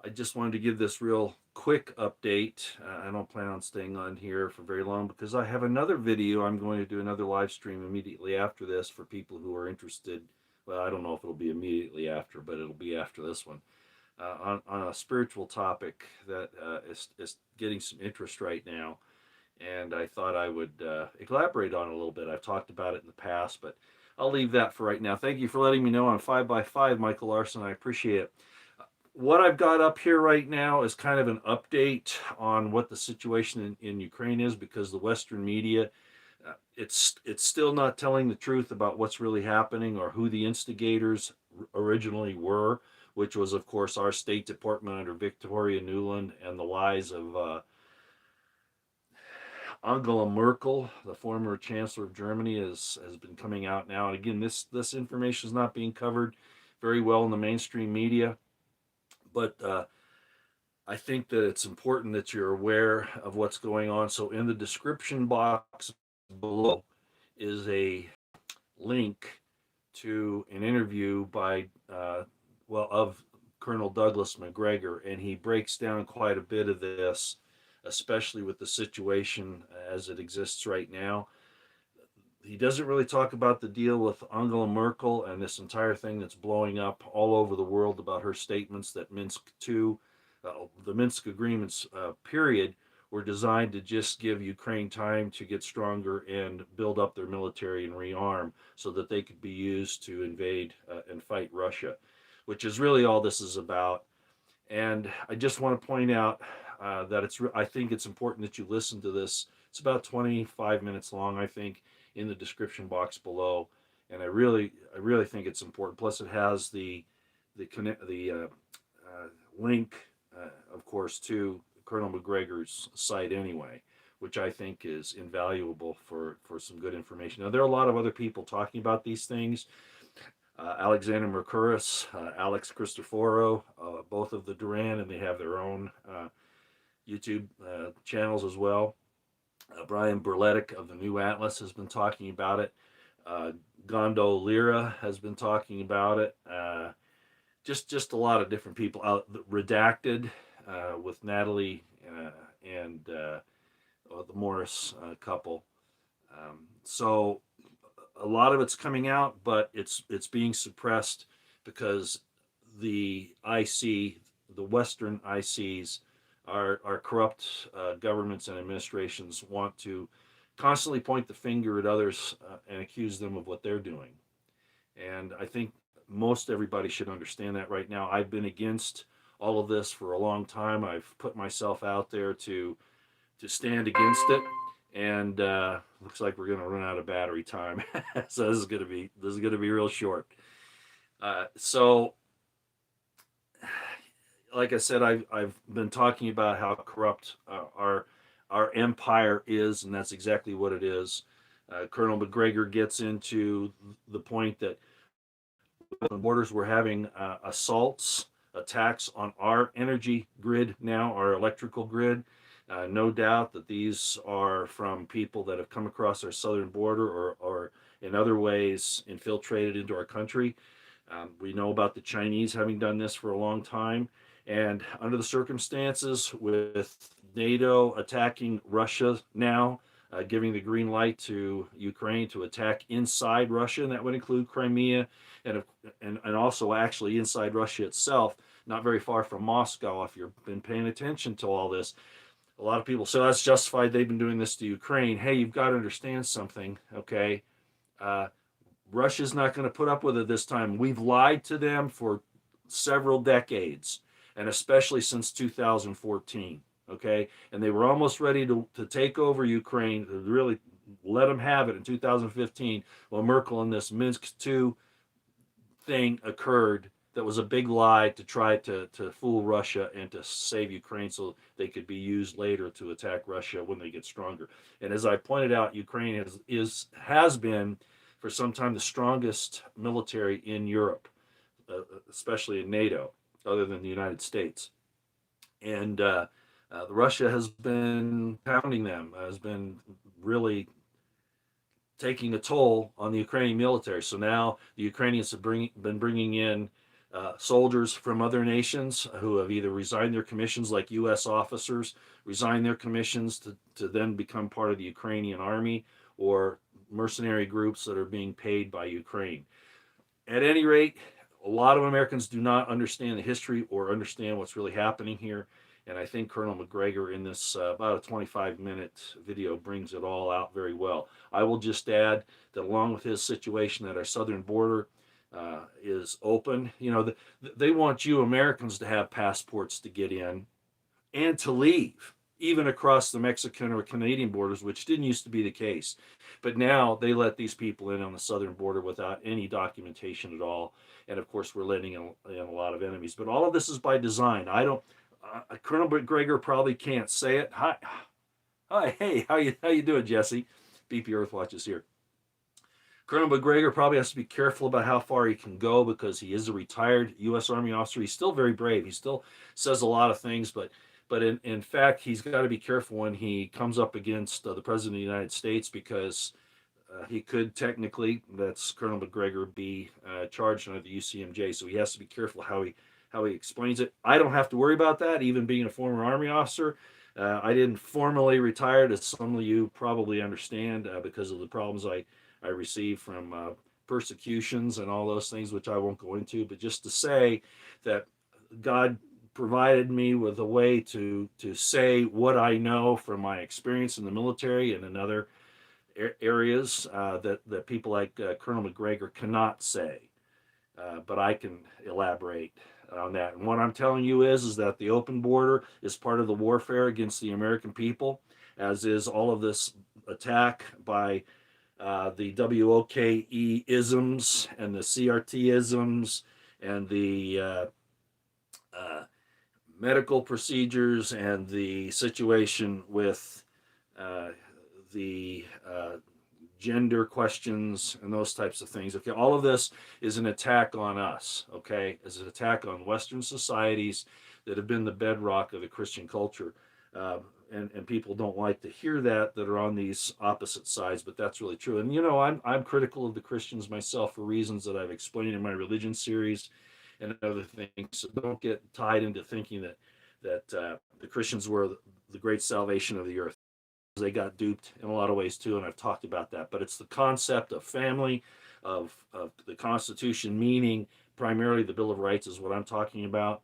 I just wanted to give this real quick update. I don't plan on staying on here for very long because I have another video. I'm going to do another live stream immediately after this for people who are interested. Well, I don't know if it'll be immediately after, but it'll be after this one on a spiritual topic that is getting some interest right now. And I thought I would elaborate on it a little bit. I've talked about it in the past, but I'll leave that for right now. Thank you for letting me know on 5 by 5 Michael Larson. I appreciate it. What I've got up here right now is kind of an update on what the situation in Ukraine is because the Western media, it's still not telling the truth about what's really happening or who the instigators originally were, which was, of course, our State Department under Victoria Nuland and the lies of Angela Merkel, the former Chancellor of Germany, has been coming out now. And again, this information is not being covered very well in the mainstream media, but I think that it's important that you're aware of what's going on. So in the description box below is a link to an interview by of Colonel Douglas MacGregor, and he breaks down quite a bit of this, especially with the situation as it exists right now. He doesn't really talk about the deal with Angela Merkel and this entire thing that's blowing up all over the world about her statements that Minsk II, the Minsk agreements, period, were designed to just give Ukraine time to get stronger and build up their military and rearm so that they could be used to invade and fight Russia, which is really all this is about. And I just want to point out that I think it's important that you listen to this. It's about 25 minutes long, I think, in the description box below, and I really think it's important. Plus, it has the link, of course, to Colonel MacGregor's site anyway, which I think is invaluable for some good information. Now, there are a lot of other people talking about these things. Alexander Mercouris, Alex Cristoforo, both of the Duran, and they have their own YouTube channels as well. Brian Berletic of the New Atlas has been talking about it. Gondo Lira has been talking about it. Just a lot of different people. Redacted with Natalie and the Morris couple. So a lot of it's coming out, but it's being suppressed because the IC, the Western ICs, our corrupt governments and administrations want to constantly point the finger at others and accuse them of what they're doing. And I think most everybody should understand that right now. I've been against all of this for a long time. I've put myself out there to stand against it, and looks like we're going to run out of battery time. So this is going to be real short. So like I said, I've been talking about how corrupt our empire is, and that's exactly what it is. Colonel MacGregor gets into the point that the borders were having assaults, attacks on our energy grid now, our electrical grid. No doubt that these are from people that have come across our southern border or in other ways infiltrated into our country. We know about the Chinese having done this for a long time. And under the circumstances, with NATO attacking Russia now, giving the green light to Ukraine to attack inside Russia, and that would include Crimea and also actually inside Russia itself, not very far from Moscow. If you've been paying attention to all this, a lot of people say that's justified. They've been doing this to Ukraine. Hey, you've got to understand something, okay? Uh, Russia's not going to put up with it this time. We've lied to them for several decades, and especially since 2014. Okay, and they were almost ready to take over Ukraine, to really let them have it in 2015. Well, Merkel and this Minsk II thing occurred that was a big lie to try to fool Russia and to save Ukraine so they could be used later to attack Russia when they get stronger. And as I pointed out, Ukraine has been for some time the strongest military in Europe, especially in NATO, other than the United States. And Russia has been pounding them, has been really taking a toll on the Ukrainian military. So now the Ukrainians have been bringing in soldiers from other nations who have either resigned their commissions, like U.S. officers resign their commissions to then become part of the Ukrainian army, or mercenary groups that are being paid by Ukraine. At any rate, a lot of Americans do not understand the history or understand what's really happening here. And I think Colonel MacGregor in this about a 25-minute video brings it all out very well. I will just add that along with his situation at our southern border is open, they want you Americans to have passports to get in and to leave, even across the Mexican or Canadian borders, which didn't used to be the case. But now they let these people in on the southern border without any documentation at all. And of course, we're letting in a lot of enemies. But all of this is by design. I don't. Colonel MacGregor probably can't say it. Hi, hey, how you doing, Jesse? BP Earthwatch is here. Colonel MacGregor probably has to be careful about how far he can go because he is a retired U.S. Army officer. He's still very brave. He still says a lot of things, but in fact, he's got to be careful when he comes up against the President of the United States, because he could technically, that's Colonel MacGregor, be charged under the UCMJ. So he has to be careful how he explains it. I don't have to worry about that, even being a former Army officer. I didn't formally retire, as some of you probably understand, because of the problems I received from persecutions and all those things, which I won't go into. But just to say that God provided me with a way to say what I know from my experience in the military and in other areas that people like Colonel MacGregor cannot say. But I can elaborate on that. And what I'm telling you is that the open border is part of the warfare against the American people, as is all of this attack by the WOKE isms and the CRT isms and the medical procedures and the situation with the gender questions and those types of things. Okay, all of this is an attack on us. Okay, is an attack on Western societies that have been the bedrock of the Christian culture. And people don't like to hear that are on these opposite sides, but that's really true. And I'm critical of the Christians myself for reasons that I've explained in my religion series and other things. So don't get tied into thinking that the Christians were the great salvation of the earth. They got duped in a lot of ways too, and I've talked about that. But it's the concept of family, of the Constitution, meaning primarily the Bill of Rights is what I'm talking about,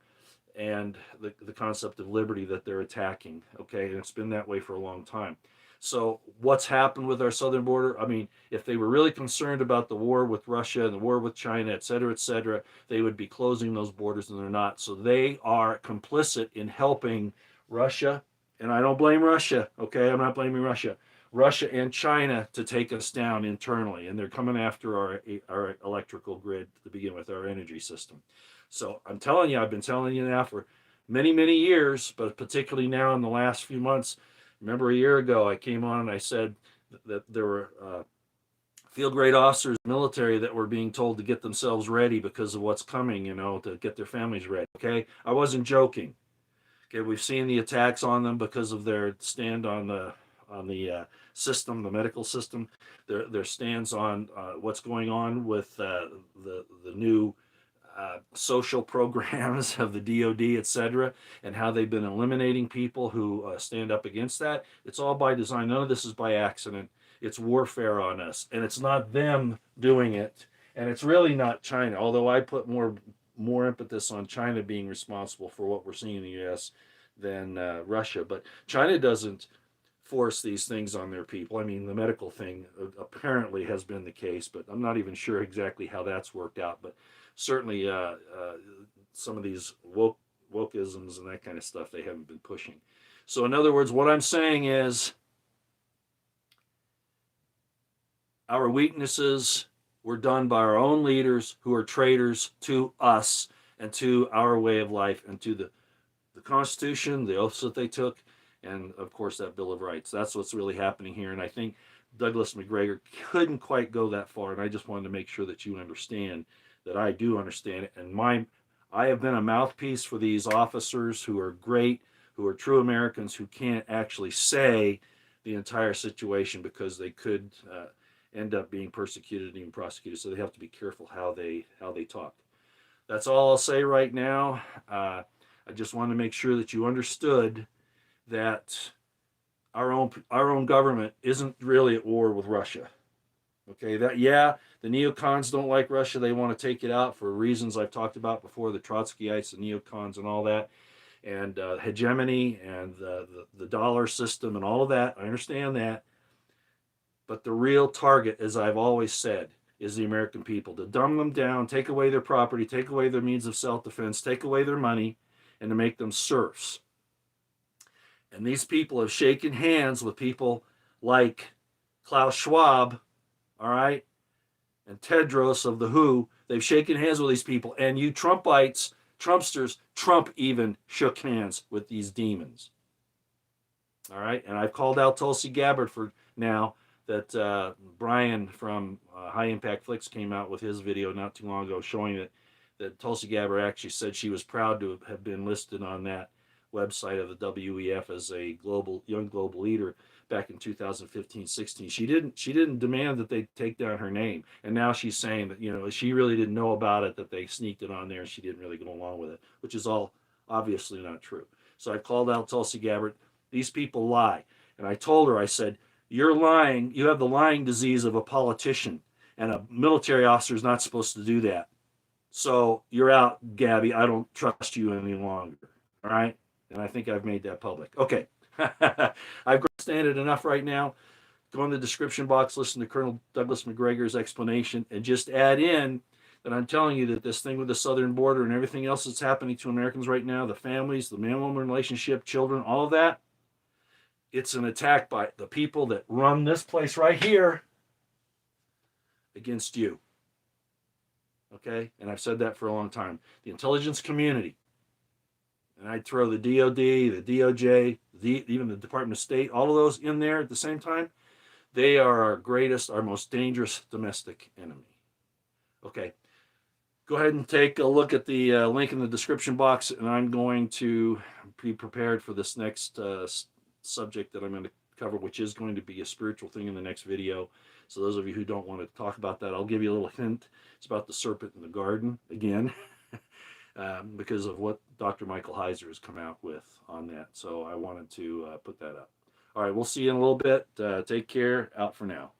and the concept of liberty that they're attacking. Okay, and it's been that way for a long time. So what's happened with our southern border? I mean, if they were really concerned about the war with Russia and the war with China, et cetera, they would be closing those borders, and they're not. So they are complicit in helping Russia, and I don't blame Russia, okay? I'm not blaming Russia. Russia and China to take us down internally, and they're coming after our electrical grid to begin with, our energy system. So I'm telling you, I've been telling you now for many, many years, but particularly now in the last few months. Remember a year ago, I came on and I said that there were field grade officers in the military that were being told to get themselves ready because of what's coming, to get their families ready, okay? I wasn't joking. Okay, we've seen the attacks on them because of their stand on the system, the medical system, their stands on what's going on with the new social programs of the DoD, etc., and how they've been eliminating people who stand up against that. It's all by design. None of this is by accident. It's warfare on us, and it's not them doing it, and it's really not China. Although I put more impetus on China being responsible for what we're seeing in the U.S. than Russia, but China doesn't force these things on their people. I mean, the medical thing apparently has been the case, but I'm not even sure exactly how that's worked out. But certainly some of these wokeisms and that kind of stuff they haven't been pushing. So in other words, what I'm saying is our weaknesses were done by our own leaders who are traitors to us and to our way of life and to the Constitution, the oaths that they took, and of course that Bill of Rights. That's what's really happening here. And I think Douglas MacGregor couldn't quite go that far. And I just wanted to make sure that you understand that I do understand it. And I have been a mouthpiece for these officers who are great, who are true Americans, who can't actually say the entire situation because they could end up being persecuted and even prosecuted. So they have to be careful how they talk. That's all I'll say right now. I just wanted to make sure that you understood that our own government isn't really at war with Russia. Okay, that yeah, the neocons don't like Russia. They want to take it out for reasons I've talked about before, the Trotskyites, the neocons, and all that, and hegemony and the dollar system and all of that. I understand that, but the real target, as I've always said, is the American people. To dumb them down, take away their property, take away their means of self-defense, take away their money, and to make them serfs. And these people have shaken hands with people like Klaus Schwab, all right, and Tedros of the WHO. They've shaken hands with these people. And you Trumpites, Trumpsters, Trump even shook hands with these demons. All right. And I've called out Tulsi Gabbard for now that Brian from High Impact Flicks came out with his video not too long ago showing that Tulsi Gabbard actually said she was proud to have been listed on that website of the WEF as a young global leader back in 2015-16. She didn't demand that they take down her name, and now she's saying that she really didn't know about it, that they sneaked it on there, and she didn't really go along with it, which is all obviously not true. So I called out Tulsi Gabbard. These people lie, and I told her, I said, "You're lying. You have the lying disease of a politician, and a military officer is not supposed to do that. So you're out, Gabby. I don't trust you any longer." All right. And I think I've made that public. Okay. I've grandstanded enough right now. Go in the description box, listen to Colonel Douglas MacGregor's explanation, and just add in that I'm telling you that this thing with the southern border and everything else that's happening to Americans right now, the families, the man-woman relationship, children, all of that, it's an attack by the people that run this place right here against you. Okay? And I've said that for a long time. The intelligence community, and I'd throw the DOD, the DOJ, even the Department of State, all of those in there at the same time. They are our greatest, our most dangerous domestic enemy. Okay. Go ahead and take a look at the link in the description box, and I'm going to be prepared for this next subject that I'm going to cover, which is going to be a spiritual thing in the next video. So those of you who don't want to talk about that, I'll give you a little hint. It's about the serpent in the garden again. Because of what Dr. Michael Heiser has come out with on that. So I wanted to put that up. All right, we'll see you in a little bit. Take care. Out for now.